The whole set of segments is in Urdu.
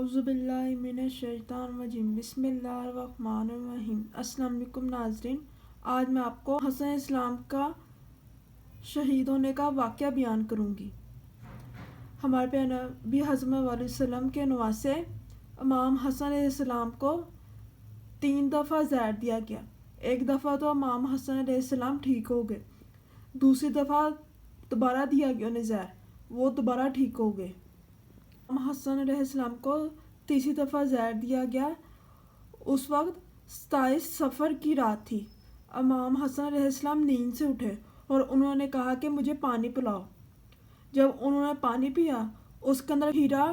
اعوذ باللہ من الشیطان الرجیم بسم اللہ الرحمن الرحیم۔ السلام علیکم ناظرین، آج میں آپ کو حسن علیہ السلام کا شہید ہونے کا واقعہ بیان کروں گی۔ ہمارے پیارے نبی حضرت صلی اللہ علیہ وسلم کے نواسے امام حسن علیہ السلام کو 3 دفعہ زہر دیا گیا۔ ایک دفعہ تو امام حسن علیہ السلام ٹھیک ہو گئے، دوسری دفعہ دوبارہ دیا گیا انہیں زہر، وہ دوبارہ ٹھیک ہو گئے۔ امام حسن علیہ السلام کو تیسری دفعہ زہر دیا گیا۔ اس وقت 27 صفر کی رات تھی۔ امام حسن علیہ السلام نیند سے اٹھے اور انہوں نے کہا کہ مجھے پانی پلاؤ۔ جب انہوں نے پانی پیا، اس کے اندر ہیرا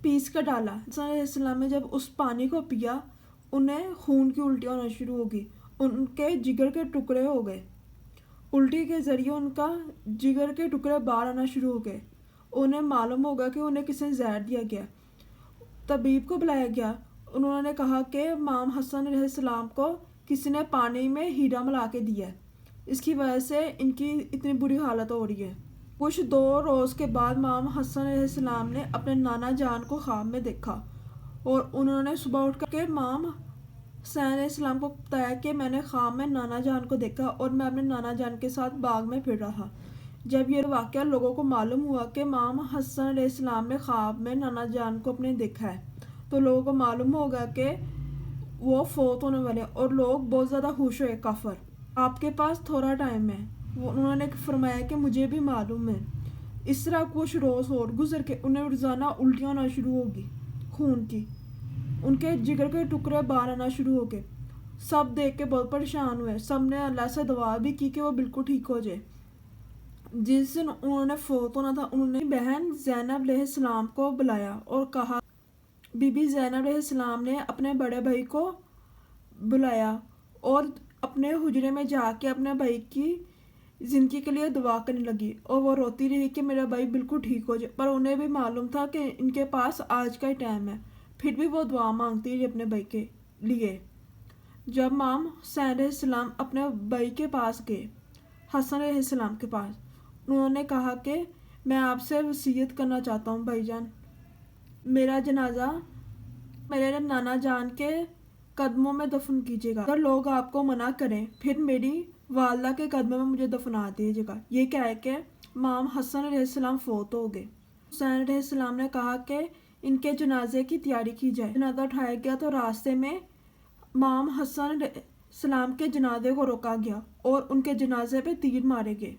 پیس کر ڈالا۔ حسن علیہ السلام نے جب اس پانی کو پیا، انہیں خون کی الٹی ہونا شروع ہو گئی، ان کے جگر کے ٹکڑے ہو گئے۔ الٹی کے ذریعے ان کا جگر کے ٹکڑے باہر آنا شروع ہو گئے۔ انہیں معلوم ہوگا کہ انہیں کسی نے زہر دیا گیا۔ طبیب کو بلایا گیا، انہوں نے کہا کہ امام حسن علیہ السلام کو کسی نے پانی میں ہیرا ملا کے دیا ہے، اس کی وجہ سے ان کی اتنی بری حالت ہو رہی ہے۔ کچھ 2 روز کے بعد امام حسن علیہ السلام نے اپنے نانا جان کو خواب میں دیکھا اور انہوں نے صبح اٹھ کر امام حسین علیہ السلام کو بتایا کہ میں نے خواب میں نانا جان کو دیکھا اور میں اپنے نانا جان کے ساتھ باغ میں پھر رہا۔ جب یہ واقعہ لوگوں کو معلوم ہوا کہ امام حسن علیہ السلام نے خواب میں نانا جان کو اپنے دیکھا ہے، تو لوگوں کو معلوم ہوگا کہ وہ فوت ہونے والے، اور لوگ بہت زیادہ خوش ہوئے۔ کافر، آپ کے پاس تھوڑا ٹائم ہے، انہوں نے فرمایا کہ مجھے بھی معلوم ہے۔ اس طرح کچھ روز اور گزر کے انہیں روزانہ الٹیاں ہونا شروع ہوگی خون کی، ان کے جگر کے ٹکڑے باہر آنا شروع ہو گئے۔ سب دیکھ کے بہت پریشان ہوئے، سب نے اللہ سے دعا بھی کی کہ وہ بالکل ٹھیک ہو جائے۔ جس دن انہوں نے فوت ہونا تھا، انہوں نے بہن زینب علیہ السلام کو بلایا اور کہا، بی بی زینب علیہ السلام نے اپنے بڑے بھائی کو بلایا اور اپنے حجرے میں جا کے اپنے بھائی کی زندگی کے لیے دعا کرنے لگی، اور وہ روتی رہی کہ میرا بھائی بالکل ٹھیک ہو جائے، پر انہیں بھی معلوم تھا کہ ان کے پاس آج کا ہی ٹائم ہے، پھر بھی وہ دعا مانگتی رہی اپنے بھائی کے لیے۔ جب امام حسین علیہ السلام اپنے بھائی کے پاس گئے، حسن علیہ السلام کے پاس، انہوں نے کہا کہ میں آپ سے وصیت کرنا چاہتا ہوں بھائی جان، میرا جنازہ میرے نانا جان کے قدموں میں دفن کیجیے گا، اگر لوگ آپ کو منع کریں پھر میری والدہ کے قدموں میں مجھے دفنا دیجیے گا۔ یہ کہہ کے امام حسن علیہ السلام فوت ہو گئے۔ حسین علیہ السلام نے کہا کہ ان کے جنازے کی تیاری کی جائے۔ جنازہ اٹھایا گیا تو راستے میں امام حسن علیہ السلام کے جنازے کو روکا گیا اور ان کے جنازے پہ تیر مارے گئے۔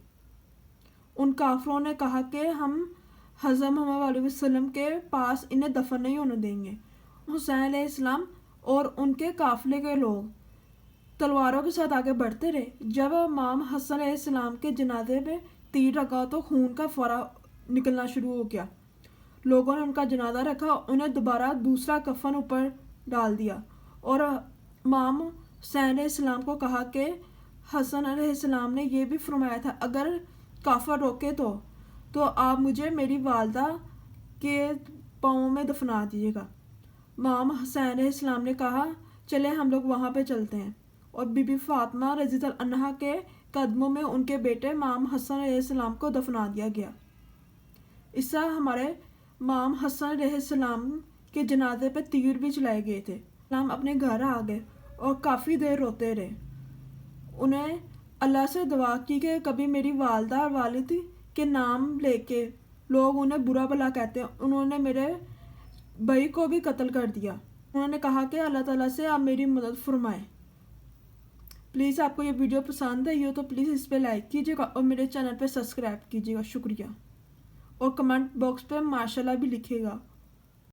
ان کافروں نے کہا کہ ہم حضرت محمد صلی اللہ علیہ وسلم کے پاس انہیں دفن نہیں ہونے دیں گے۔ حسین علیہ السلام اور ان کے قافلے کے لوگ تلواروں کے ساتھ آگے بڑھتے رہے۔ جب امام حسن علیہ السلام کے جنازے پہ تیر رکھا تو خون کا فورا نکلنا شروع ہو گیا۔ لوگوں نے ان کا جنازہ رکھا، انہیں دوبارہ دوسرا کفن اوپر ڈال دیا اور امام حسین علیہ السلام کو کہا کہ حسن علیہ السلام نے یہ بھی فرمایا تھا، اگر کافر روکے تو آپ مجھے میری والدہ کے پاؤں میں دفنا دیجیے گا۔ امام حسین علیہ السلام نے کہا چلے ہم لوگ وہاں پہ چلتے ہیں، اور بی بی فاطمہ رضی اللہ عنہا کے قدموں میں ان کے بیٹے امام حسن علیہ السلام کو دفنا دیا گیا۔ اس طرح ہمارے امام حسن علیہ السلام کے جنازے پہ تیر بھی چلائے گئے تھے۔ ہم اپنے گھر آ گئے اور کافی دیر روتے رہے، انہیں اللہ سے دعا کی کہ کبھی میری والدہ اور والد کے نام لے کے لوگ انہیں برا بھلا کہتے ہیں، انہوں نے میرے بھائی کو بھی قتل کر دیا۔ انہوں نے کہا کہ اللہ تعالیٰ سے آپ میری مدد فرمائیں۔ پلیز آپ کو یہ ویڈیو پسند آئی ہو تو پلیز اس پہ لائک کیجیے گا اور میرے چینل پہ سبسکرائب کیجیے گا، شکریہ، اور کمنٹ باکس پہ ماشاءاللہ بھی لکھیے گا۔